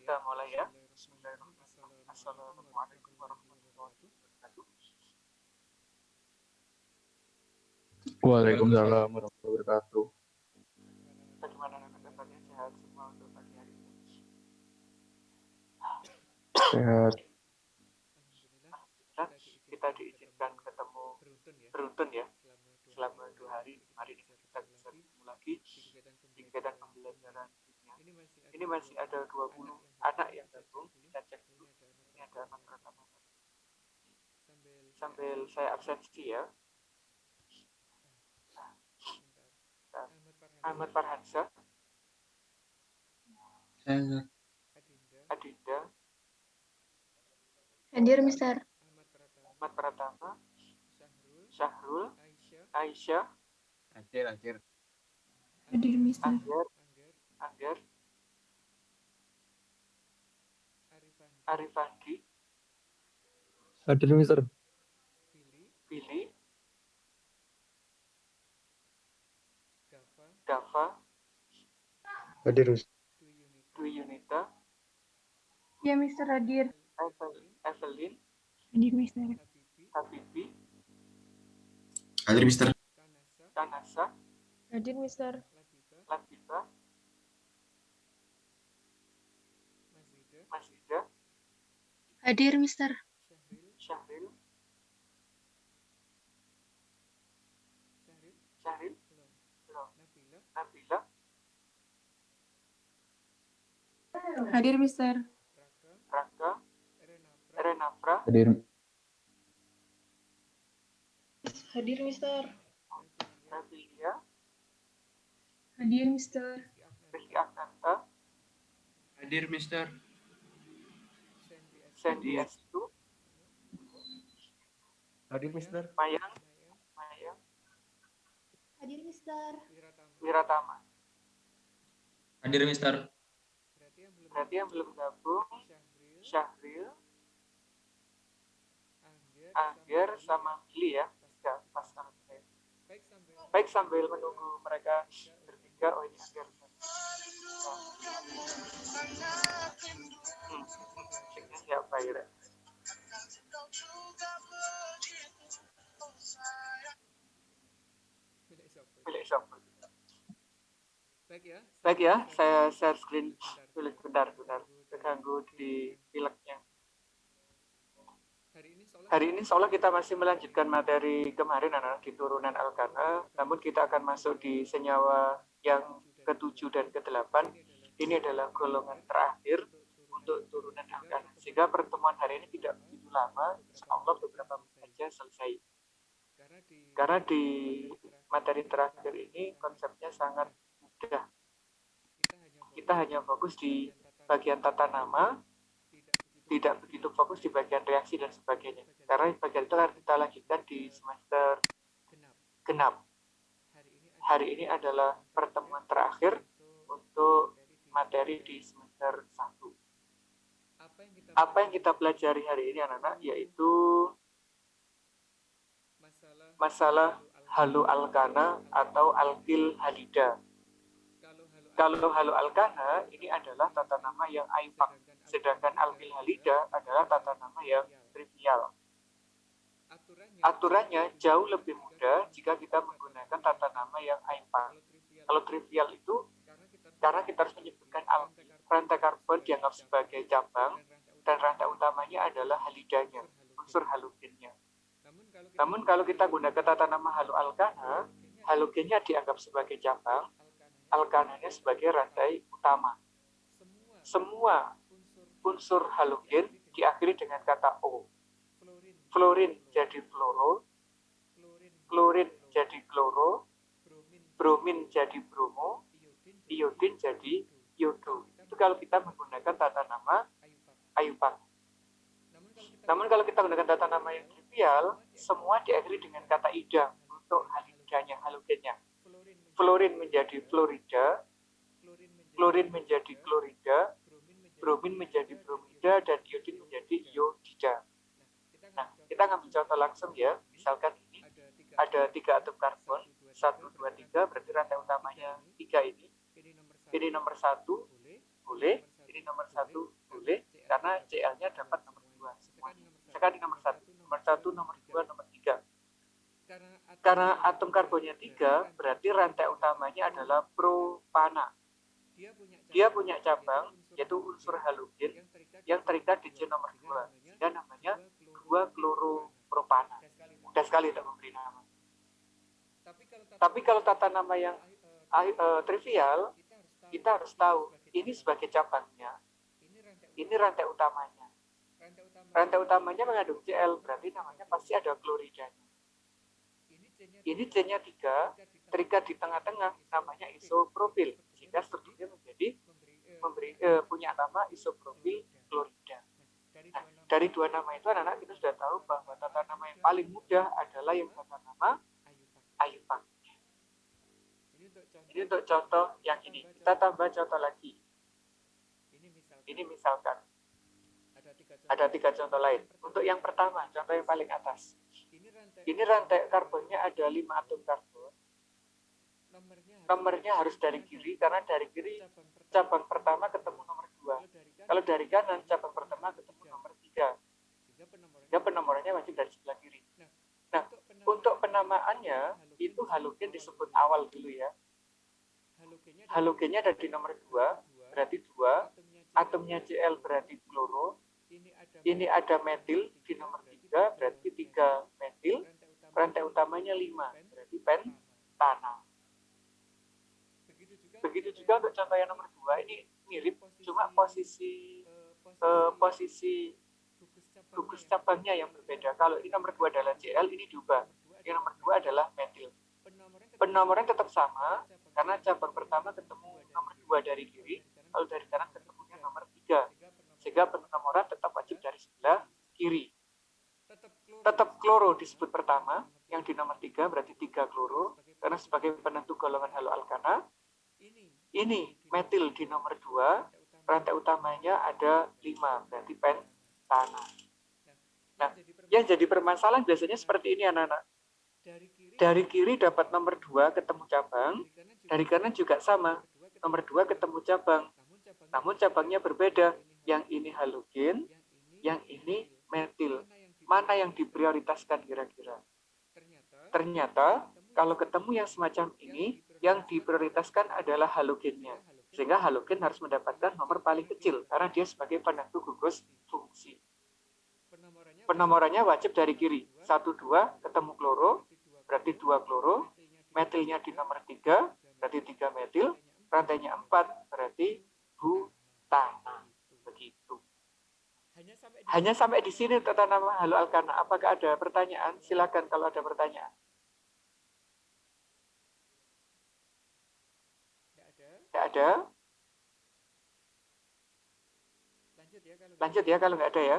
Kita mulai ya. Bismillahirrahmanirrahim. Assalamualaikum warahmatullahi wabarakatuh. Waalaikumsalam warahmatullahi wabarakatuh. Bagaimana kabarnya? Sehat semua untuk pagi hari ini? Sehat. Alhamdulillah, kita diizinkan ketemu beruntun ya selama 2 hari. Hari ini kita bisa ketemu lagi di kegiatan pembelajaran dunia. Ini masih ada 20 anak yang gabung. Kita cek dulu. Ini ada anak pertama. Sambil saya absensi ya. Ahmad Farhansyah, Adinda, Hadir, Mister. Ahmad Pratama, Syahrul, Aisyah, Hadir. Hadir, Mister. Angger, Arifandi, Hadir, Mister. Billy, Dava, Hadir, Dwi Yunita, Ya, Mister, hadir. Evelyn, Hadir, Mister. Habibi, Hadir, Mister. Tanasa, Hadir, Mister. Latifah, Masida, Hadir, Mister. Syahril, Nabila, Hadir, Mister. Raka, Renafra, Hadir. Hadir, Mister. Nabilia, Hadir, Mister. Rizky Agnanta, Hadir, Mister. Sandy Estu, Hadir, Mister. Mayang, Hadir, Mister. Wiratama. Hadir, Mister. Berarti yang belum gabung Syahril, Angger sama Billy ya. Tiga pasangan saya. Baik, sambil menunggu mereka bertiga. Oh, ini Angger. Musiknya siapa ya? Milik siapa? Baik ya, saya share screen dulu bentar. Terganggu di pileknya. Hari ini seolah kita masih melanjutkan materi kemarin anak di turunan alkana, namun kita akan masuk di senyawa yang ke-7 dan ke-8. Ini adalah golongan terakhir untuk turunan alkana. Sehingga pertemuan hari ini tidak begitu lama, insyaallah beberapa menit saja selesai. Karena di materi terakhir ini konsepnya sangat mudah. Kita hanya fokus di bagian tata nama, tidak begitu fokus di bagian reaksi dan sebagainya. Karena bagian itu akan kita lanjutkan di semester genap. Hari ini adalah pertemuan terakhir untuk materi di semester 1. Apa yang kita pelajari hari ini anak-anak, yaitu masalah halu alkana atau alkil halida. Kalau halu alkana ini adalah tata nama yang aipak, sedangkan alkil halida adalah tata nama yang trivial. Aturannya jauh lebih mudah jika kita menggunakan tata nama yang aipak. Kalau trivial itu karena kita harus menyebutkan alkil, rantai karbon dianggap sebagai cabang dan rantai utamanya adalah halidanya, unsur halogennya. Namun kalau kita gunakan tata nama halu alkana, halogennya dianggap sebagai cabang, alkananya sebagai rantai utama. Semua unsur halogen diakhiri dengan kata O. Fluorin jadi fluoro, klorin jadi kloro, bromin jadi bromo, iodin jadi iodo. Itu kalau kita menggunakan tata nama aipak. Namun kalau kita menggunakan tata nama yang trivial, semua diakhiri dengan kata ida untuk halidanya, halogennya. Fluorin menjadi fluorida, klorin menjadi klorida, bromin menjadi bromida, dan iodin menjadi iodida. Nah, kita ngambil contoh langsung ya. Misalkan ini ada 3 atom karbon, 1, 2, 3, berarti rantai utamanya 3 ini. Ini nomor 1, boleh. Ini nomor 1, JL-nya dapat nomor 2 semuanya. Sekali nomor 1, nomor 1, nomor 2, nomor 3. Karena atom karbonnya 3, berarti rantai utamanya adalah propana. Dia punya cabang, yaitu unsur halogen, yang terikat di C nomor 2, sehingga namanya 2-kloropropana. Mudah sekali untuk memberi nama. Tapi kalau tata nama yang trivial, kita harus tahu, ini sebagai cabangnya, ini rantai utamanya. Rantai utamanya mengandung Cl, berarti namanya pasti ada kloridanya. Ini C-nya 3, terikat di tengah-tengah, namanya isopropil, sehingga strukturnya punya nama isopropil klorida. Nah, dari dua nama itu anak-anak kita sudah tahu bahwa tata nama yang paling mudah adalah yang tata nama IUPAC. Ini untuk contoh yang ini. Kita tambah contoh lagi. Ini misalkan ada 3 contoh lain. Untuk yang pertama, contoh yang paling atas. Ini rantai karbonnya ada 5 atom karbon. Nomornya harus dari kiri, karena dari kiri cabang pertama ketemu nomor 2. Kalau dari kanan, cabang pertama ketemu nomor 3. Sehingga penomorannya wajib dari sebelah kiri. Nah, untuk penamaannya, itu halogen disebut awal dulu ya. Halogennya ada di nomor 2, berarti 2. Atomnya Cl berarti kloro. Ini ada metil di nomor 3, berarti 3 metil. Rantai utamanya 5, berarti pentana. Begitu juga untuk contoh yang nomor 2, ini mirip, cuma posisi gugus cabangnya yang berbeda. Kalau ini nomor 2 adalah Cl, ini diubah. Yang nomor 2 adalah metil. Penomoran tetap sama, karena cabang pertama ketemu nomor 2 dari kiri, kalau dari kanan ketemunya nomor 3. Sehingga penomoran tetap wajib dari sebelah kiri. Tetap kloro disebut pertama, yang di nomor 3 berarti 3 kloro, karena sebagai penentu golongan haloalkana. Ini metil di nomor 2, rantai utamanya ada 5, berarti pentana. Nah, yang jadi permasalahan biasanya seperti ini anak-anak. Dari kiri dapat nomor 2 ketemu cabang, dari kanan juga sama, nomor 2 ketemu cabang. Namun cabangnya berbeda, yang ini halogen, yang ini metil. Mana yang diprioritaskan kira-kira? Ternyata, kalau ketemu yang semacam ini, yang diprioritaskan adalah halogennya. Sehingga halogen harus mendapatkan nomor paling kecil, karena dia sebagai penentu gugus fungsi. Penomorannya wajib dari kiri. 1, 2, ketemu kloro, berarti 2 kloro. Metilnya di nomor 3, berarti 3 metil. Rantainya 4, berarti butana. Begitu. Hanya sampai di sini tata nama haloalkana. Apakah ada pertanyaan? Silakan kalau ada pertanyaan. Tidak ada? Lanjut ya kalau nggak ada ya.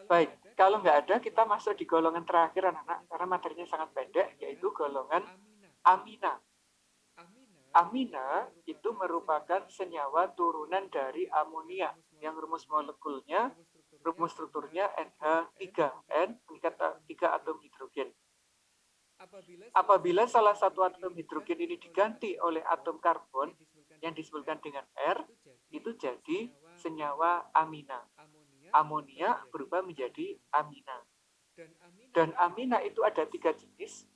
Baik, kalau nggak ada kita masuk di golongan terakhir anak-anak, karena materinya sangat pendek, yaitu golongan amina. Amina itu merupakan senyawa turunan dari amonia yang rumus molekulnya, rumus strukturnya NH3, N mengikat 3 atom hidrogen. Apabila salah satu atom hidrogen ini diganti oleh atom karbon yang disebutkan dengan R, itu jadi senyawa amina. Amonia berubah menjadi amina. Dan amina itu ada 3 jenis.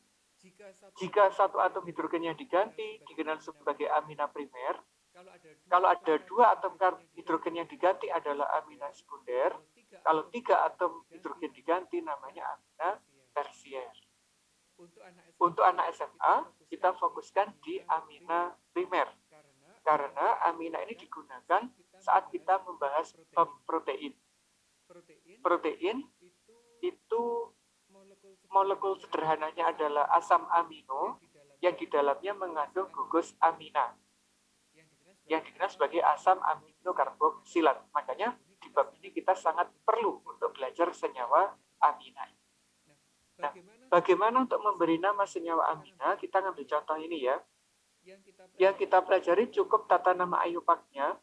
Jika satu atom hidrogennya diganti, dikenal sebagai amina primer. Kalau ada 2 atom hidrogen yang diganti adalah amina sekunder. Kalau 3 atom hidrogen diganti namanya amina tersier. Untuk anak SMA, kita fokuskan di amina primer. Karena amina ini digunakan saat kita membahas protein. Protein itu molekul sederhananya adalah asam amino yang di dalamnya mengandung gugus amina yang dikenal sebagai asam amino karboksilat. Makanya di bab ini kita sangat perlu untuk belajar senyawa amina. Nah, bagaimana untuk memberi nama senyawa amina? Kita ngambil contoh ini ya. Yang kita pelajari cukup tata nama IUPAC-nya.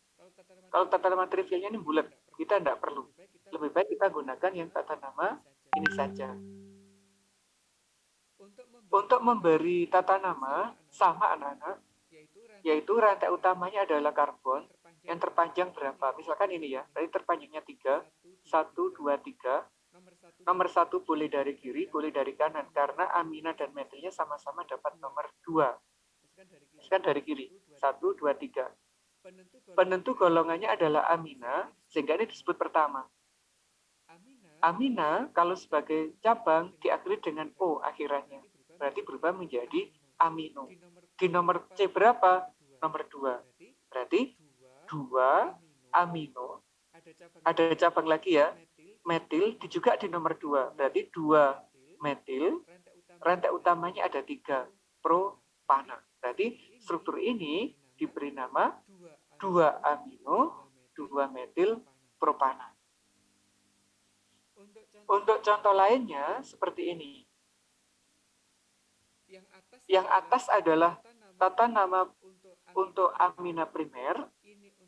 Kalau tata nama trivialnya ini bulat, kita tidak perlu. Lebih baik kita gunakan yang tata nama ini saja. Untuk memberi tata nama sama anak-anak, yaitu rantai utamanya adalah karbon, yang terpanjang berapa? Misalkan ini ya, tadi terpanjangnya 3, 1, 2, 3. Nomor 1 boleh dari kiri, boleh dari kanan, karena amina dan metilnya sama-sama dapat nomor 2. Misalkan dari kiri, 1, 2, 3. Penentu golongannya adalah amina, sehingga ini disebut pertama. Amina, kalau sebagai cabang, diakhiri dengan O akhirannya. Berarti berubah menjadi amino. Di nomor C berapa? Nomor 2. Berarti 2 amino. Ada cabang lagi ya, metil juga di nomor 2. Berarti 2 metil, rantai utamanya ada 3, propana. Berarti struktur ini diberi nama 2 amino, 2 metil, propana. Untuk contoh lainnya seperti ini. Yang atas adalah tata nama untuk amina primer,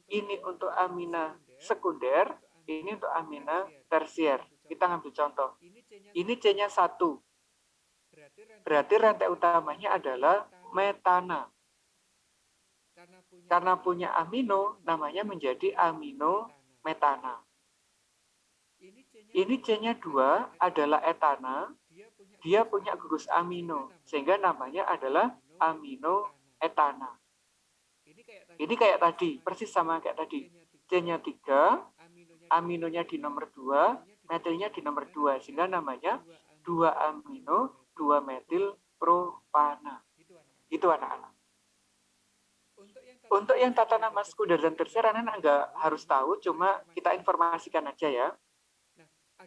ini untuk amina sekunder, ini untuk amina tersier. Kita ngambil contoh. Ini C-nya 1. Berarti rantai utamanya adalah metana. Karena punya amino, namanya menjadi amino metana. Ini C-nya 2 adalah etana, dia punya gugus amino, sehingga namanya adalah amino etana. Ini kayak tadi, persis sama kayak tadi. C-nya 3, aminonya di nomor 2, metilnya di nomor 2, sehingga namanya 2 amino, 2 metil propana. Itu anak-anak. Untuk yang tata nama sekunder dan tersier, anak-anak nggak harus tahu, cuma kita informasikan aja ya.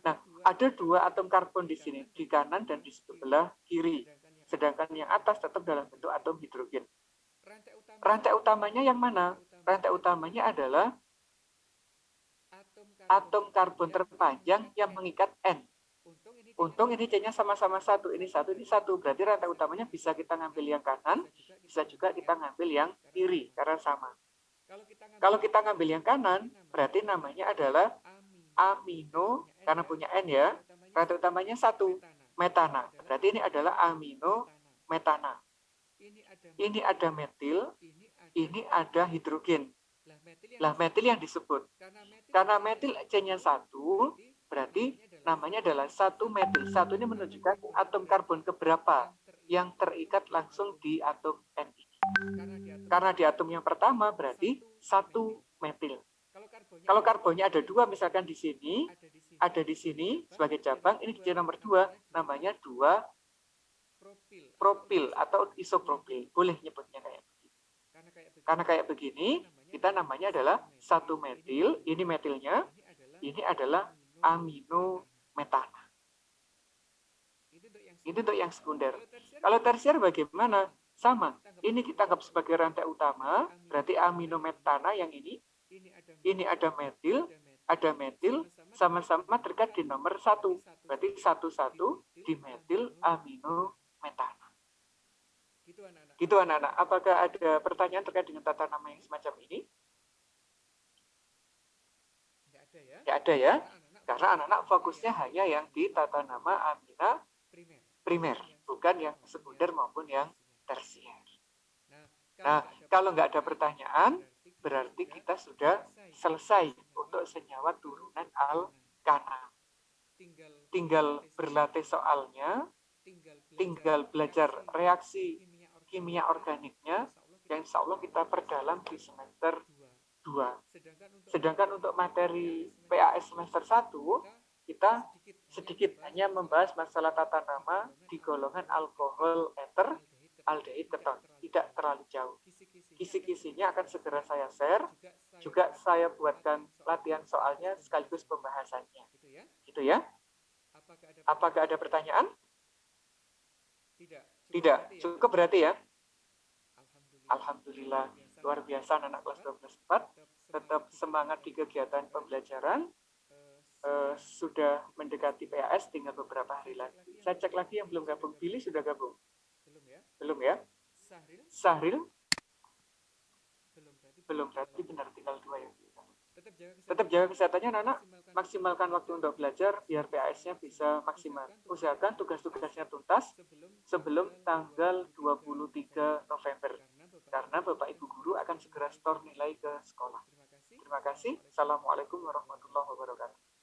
Nah, ada 2 atom karbon di sini, di kanan dan di sebelah kiri. Sedangkan yang atas tetap dalam bentuk atom hidrogen. Rantai utamanya yang mana? Rantai utamanya adalah atom karbon terpanjang yang mengikat N. Untung ini C-nya sama-sama 1, ini 1, ini 1. Berarti rantai utamanya bisa kita ngambil yang kanan, bisa juga kita ngambil yang kiri, karena sama. Kalau kita ngambil yang kanan, berarti namanya adalah amino, karena punya N ya, rantai utamanya 1, metana. Berarti ini adalah amino metana. Ini ada metil, ini ada hidrogen. Lah metil yang disebut. Karena metil C-nya 1, berarti namanya adalah 1 metil. 1 ini menunjukkan atom karbon keberapa yang terikat langsung di atom N ini. Karena di atom yang pertama berarti 1 metil. Kalau karbonnya ada 2, misalkan di sini, ada di sini sebagai cabang, ini di nomor 2, namanya 2 propil atau isopropil. Boleh nyebutnya kayak begini. Karena kayak begini, kita namanya adalah 1 metil, ini metilnya, ini adalah amino metana. Itu untuk yang sekunder. Kalau tersier bagaimana? Sama. Ini kita anggap sebagai rantai utama, berarti amino metana yang ini ada metil, sama-sama terikat di nomor 1. Berarti 1-1 di metil amino metana. Gitu anak-anak. Apakah ada pertanyaan terkait dengan tata nama yang semacam ini? Tidak ada ya. Karena anak-anak fokusnya hanya yang di tata nama amina primer, bukan yang sekunder maupun yang tersier. Nah, kalau nggak ada pertanyaan, berarti kita sudah selesai untuk senyawa turunan alkana. Tinggal berlatih soalnya, tinggal belajar reaksi kimia organiknya, yang insya Allah kita perdalam di semester 2. Sedangkan untuk materi PAS semester 1, kita sedikit hanya membahas masalah tata nama di golongan alkohol eter, aldehid, keton. Tidak terlalu jauh. Kisi-kisinya akan segera saya share, juga saya buatkan latihan soalnya sekaligus pembahasannya. Gitu ya. Apakah ada pertanyaan? Tidak. Cukup berarti ya? Alhamdulillah. Luar biasa anak kelas 12/4. Tetap semangat di kegiatan pembelajaran. Sudah mendekati PAS, tinggal beberapa hari lagi. Saya cek lagi yang belum gabung. Billy sudah gabung? Belum ya? Sahril? Belum, berarti benar tinggal 2 ya. Tetap jaga kesehatannya anak-anak, maksimalkan waktu untuk belajar biar PAS-nya bisa maksimal. Usahakan tugas-tugasnya tuntas sebelum tanggal 23 November. Karena Bapak Ibu Guru akan segera store nilai ke sekolah. Terima kasih. Assalamualaikum warahmatullahi wabarakatuh.